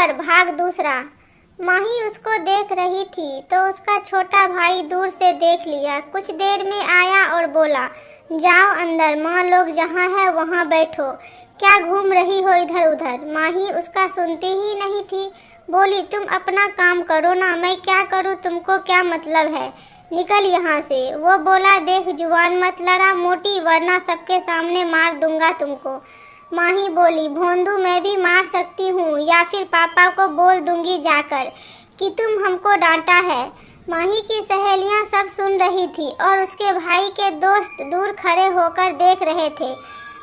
और भाग दूसरा। माही उसको देख रही थी तो उसका छोटा भाई दूर से देख लिया। कुछ देर में आया और बोला, जाओ अंदर, माँ लोग जहाँ है वहाँ बैठो, क्या घूम रही हो इधर उधर। माही उसका सुनती ही नहीं थी, बोली, तुम अपना काम करो ना, मैं क्या करूँ, तुमको क्या मतलब है, निकल यहाँ से। वो बोला, देख जुबान मत लड़ा मोटी, वरना सबके सामने मार दूंगा तुमको। माही बोली, भोंदू मैं भी मार सकती हूँ, या फिर पापा को बोल दूंगी जाकर कि तुम हमको डांटा है। माही की सहेलियाँ सब सुन रही थी और उसके भाई के दोस्त दूर खड़े होकर देख रहे थे।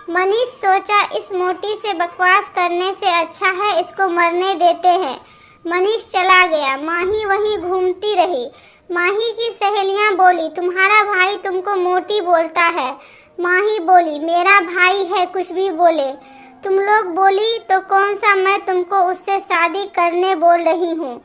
मनीष सोचा, इस मोटी से बकवास करने से अच्छा है इसको मरने देते हैं। मनीष चला गया, माही वहीं घूमती रही। माही की सहेलियाँ बोली, तुम्हारा भाई तुमको मोटी बोलता है। माही बोली, मेरा भाई है, कुछ भी बोले। तुम लोग बोली तो कौन सा मैं तुमको उससे शादी करने बोल रही हूँ,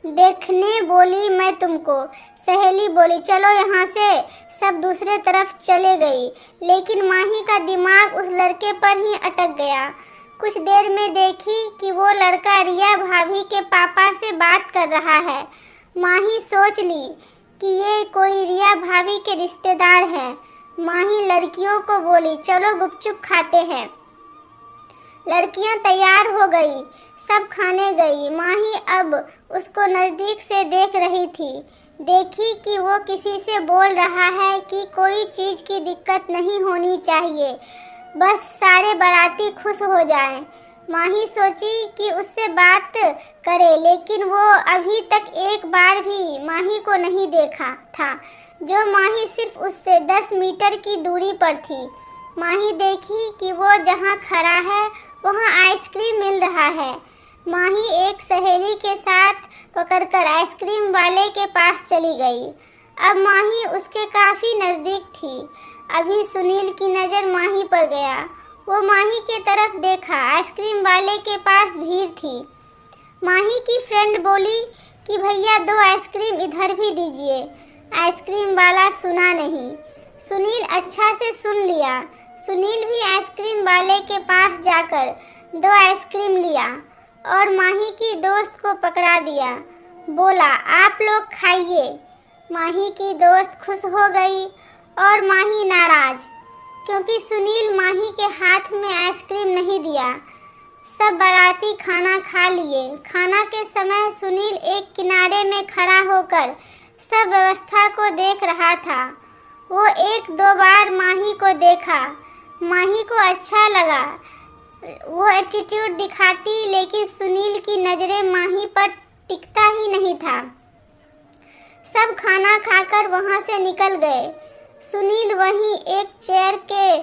देखने बोली मैं तुमको। सहेली बोली, चलो यहाँ से। सब दूसरे तरफ चले गई, लेकिन माही का दिमाग उस लड़के पर ही अटक गया। कुछ देर में देखी कि वो लड़का रिया भाभी के पापा से बात कर रहा है। माही सोच ली कि ये कोई रिया भाभी के रिश्तेदार हैं। माही लड़कियों को बोली, चलो गुपचुप खाते हैं। लड़कियां तैयार हो गई, सब खाने गई। माही अब उसको नज़दीक से देख रही थी। देखी कि वो किसी से बोल रहा है कि कोई चीज़ की दिक्कत नहीं होनी चाहिए, बस सारे बाराती खुश हो जाएं। माही सोची कि उससे बात करे, लेकिन वो अभी तक एक बार भी माही को नहीं देखा था, जो माही सिर्फ उससे 10 मीटर की दूरी पर थी। माही देखी कि वो जहाँ खड़ा है वहाँ आइसक्रीम मिल रहा है। माही एक सहेली के साथ पकड़कर आइसक्रीम वाले के पास चली गई। अब माही उसके काफ़ी नज़दीक थी। अभी सुनील की नज़र माही पर गया। वो माही के तरफ देखा, आइसक्रीम वाले के पास भीड़ थी। माही की फ्रेंड बोली कि भैया 2 आइसक्रीम इधर भी दीजिए। आइसक्रीम वाला सुना नहीं। सुनील अच्छा से सुन लिया। सुनील भी आइसक्रीम वाले के पास जाकर 2 आइसक्रीम लिया और माही की दोस्त को पकड़ा दिया। बोला, आप लोग खाइए। माही की दोस्त खुश हो गई और माही नाराज, क्योंकि सुनील माही के हाथ में आइसक्रीम नहीं दिया। सब बाराती खाना खा लिए। खाना के समय सुनील एक किनारे में खड़ा होकर सब व्यवस्था को देख रहा था। वो 1-2 बार माही को देखा। माही को अच्छा लगा, वो एटीट्यूड दिखाती, लेकिन सुनील की नज़रें माही पर टिकता ही नहीं था। सब खाना खाकर वहाँ से निकल गए। सुनील वहीं एक चेयर के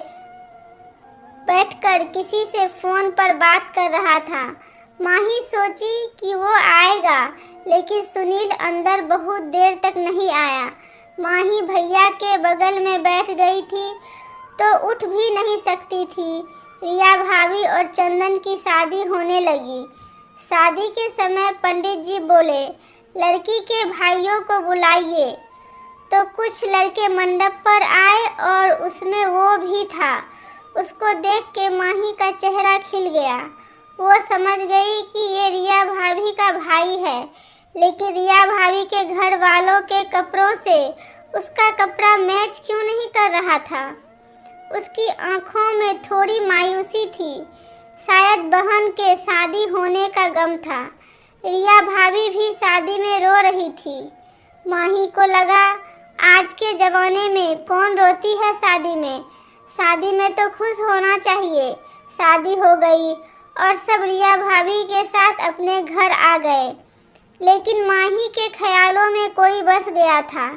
बैठकर किसी से फ़ोन पर बात कर रहा था। माही सोची कि वो आएगा, लेकिन सुनील अंदर बहुत देर तक नहीं आया। माही भैया के बगल में बैठ गई थी तो उठ भी नहीं सकती थी। रिया भाभी और चंदन की शादी होने लगी। शादी के समय पंडित जी बोले, लड़की के भाइयों को बुलाइए। तो कुछ लड़के मंडप पर आए और उसमें वो भी था। उसको देख के माही का चेहरा खिल गया। वो समझ गई कि ये रिया भाभी का भाई है, लेकिन रिया भाभी के घर वालों के कपड़ों से उसका कपड़ा मैच क्यों नहीं कर रहा था। उसकी आंखों में थोड़ी मायूसी थी, शायद बहन के शादी होने का गम था। रिया भाभी भी शादी में रो रही थी। माही को लगा, आज के ज़माने में कौन रोती है शादी में। शादी में तो खुश होना चाहिए। शादी हो गई और सब रिया भाभी के साथ अपने घर आ गए, लेकिन माही के ख्यालों में कोई बस गया था।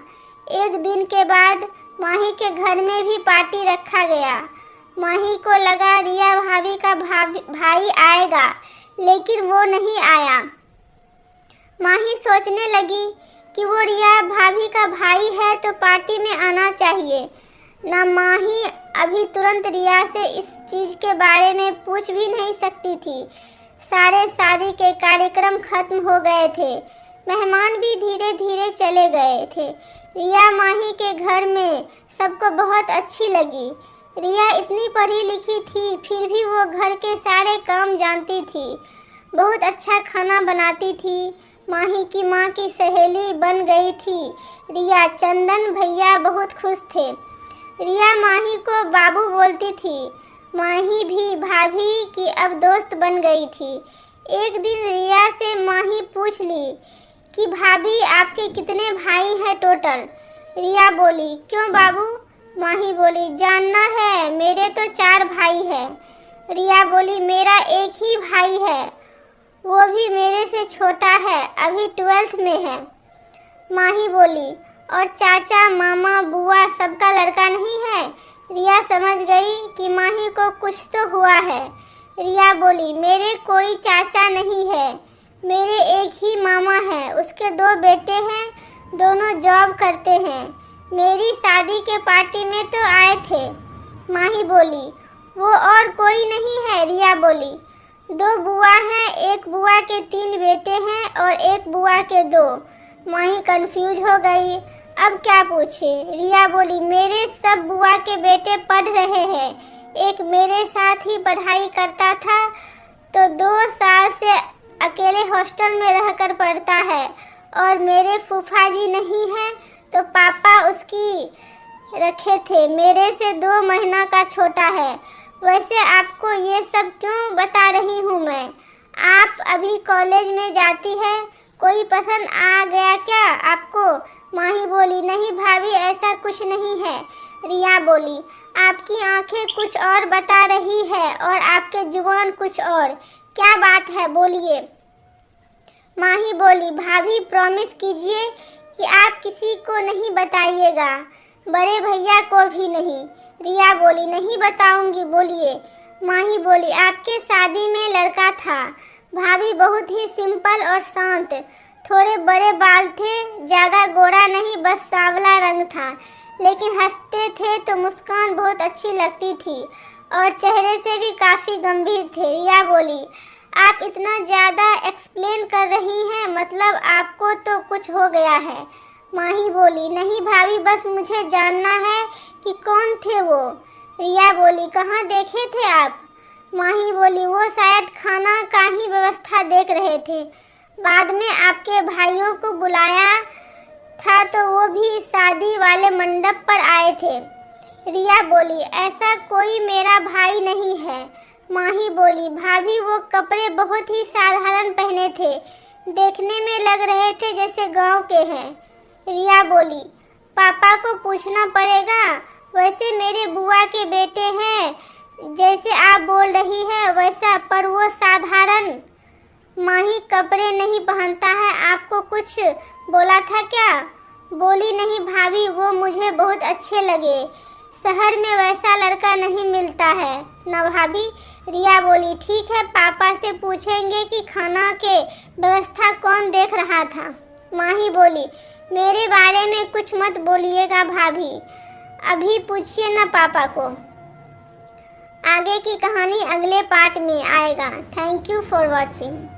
एक दिन के बाद माही के घर में भी पार्टी रखा गया। माही को लगा रिया भाभी का भाई आएगा, लेकिन वो नहीं आया। माही सोचने लगी कि वो रिया भाभी का भाई है तो पार्टी में आना चाहिए ना। माही अभी तुरंत रिया से इस चीज़ के बारे में पूछ भी नहीं सकती थी। सारे शादी के कार्यक्रम खत्म हो गए थे। मेहमान भी धीरे धीरे चले गए थे। रिया माही के घर में सबको बहुत अच्छी लगी। रिया इतनी पढ़ी लिखी थी, फिर भी वो घर के सारे काम जानती थी। बहुत अच्छा खाना बनाती थी। माही की माँ की सहेली बन गई थी रिया। चंदन भैया बहुत खुश थे। रिया माही को बाबू बोलती थी। माही भी भाभी की अब दोस्त बन गई थी। एक दिन रिया से माही पूछ ली कि भाभी आपके कितने भाई हैं टोटल। रिया बोली, क्यों बाबू? माही बोली, जानना है, मेरे तो 4 भाई हैं। रिया बोली, मेरा एक ही भाई है, वो भी मेरे से छोटा है, अभी 12th में है। माही बोली, और चाचा मामा बुआ सबका लड़का नहीं है? रिया समझ गई कि माही को कुछ तो हुआ है। रिया बोली, मेरे कोई चाचा नहीं है, मेरे एक ही मामा है, उसके 2 बेटे हैं, दोनों जॉब करते हैं। मेरी शादी के पार्टी में तो आए थे। माही बोली, वो और कोई नहीं है? रिया बोली, 2 बुआ हैं, एक बुआ के 3 बेटे हैं और एक बुआ के 2। माही कंफ्यूज हो गई, अब क्या पूछे? रिया बोली, मेरे सब बुआ के बेटे पढ़ रहे हैं, एक मेरे साथ ही पढ़ाई करता था तो 2 साल से अकेले हॉस्टल में रहकर पढ़ता है, और मेरे फूफा जी नहीं हैं तो पापा उसकी रखे थे, मेरे से 2 महीना का छोटा है। वैसे आपको ये सब क्यों बता रही हूँ मैं? आप अभी कॉलेज में जाती है, कोई पसंद आ गया क्या आपको? माही बोली, नहीं भाभी, ऐसा कुछ नहीं है। रिया बोली, आपकी आंखें कुछ और बता रही है और आपके जुबान कुछ और, क्या बात है, बोलिए। माही बोली, भाभी प्रॉमिस कीजिए कि आप किसी को नहीं बताइएगा, बड़े भैया को भी नहीं। रिया बोली, नहीं बताऊंगी, बोलिए। माही बोली, आपके शादी में लड़का था, भाभी बहुत ही सिंपल और शांत, थोड़े बड़े बाल थे, ज़्यादा गोरा नहीं, बस सांवला रंग था, लेकिन हंसते थे तो मुस्कान बहुत अच्छी लगती थी और चेहरे से भी काफ़ी गंभीर थे। रिया बोली, आप इतना ज़्यादा एक्सप्लेन कर रही हैं, मतलब आपको तो कुछ हो गया है। माही बोली, नहीं भाभी, बस मुझे जानना है कि कौन थे वो। रिया बोली, कहाँ देखे थे आप? माही बोली, वो शायद खाना का ही व्यवस्था देख रहे थे, बाद में आपके भाइयों को बुलाया था तो वो भी शादी वाले मंडप पर आए थे। रिया बोली, ऐसा कोई मेरा भाई नहीं है। माही बोली, भाभी वो कपड़े बहुत ही साधारण पहने थे, देखने में लग रहे थे जैसे गांव के हैं। रिया बोली, पापा को पूछना पड़ेगा, वैसे मेरे बुआ के बेटे हैं, जैसे आप बोल रही हैं वैसा, पर वो साधारण। माही कपड़े नहीं पहनता है, आपको कुछ बोला था क्या? बोली, नहीं भाभी, वो मुझे बहुत अच्छे लगे, शहर में वैसा लड़का नहीं मिलता है ना भाभी। रिया बोली, ठीक है, पापा से पूछेंगे कि खाना के व्यवस्था कौन देख रहा था। माही बोली, मेरे बारे में कुछ मत बोलिएगा भाभी, अभी पूछिए ना पापा को। आगे की कहानी अगले पार्ट में आएगा। Thank you for watching.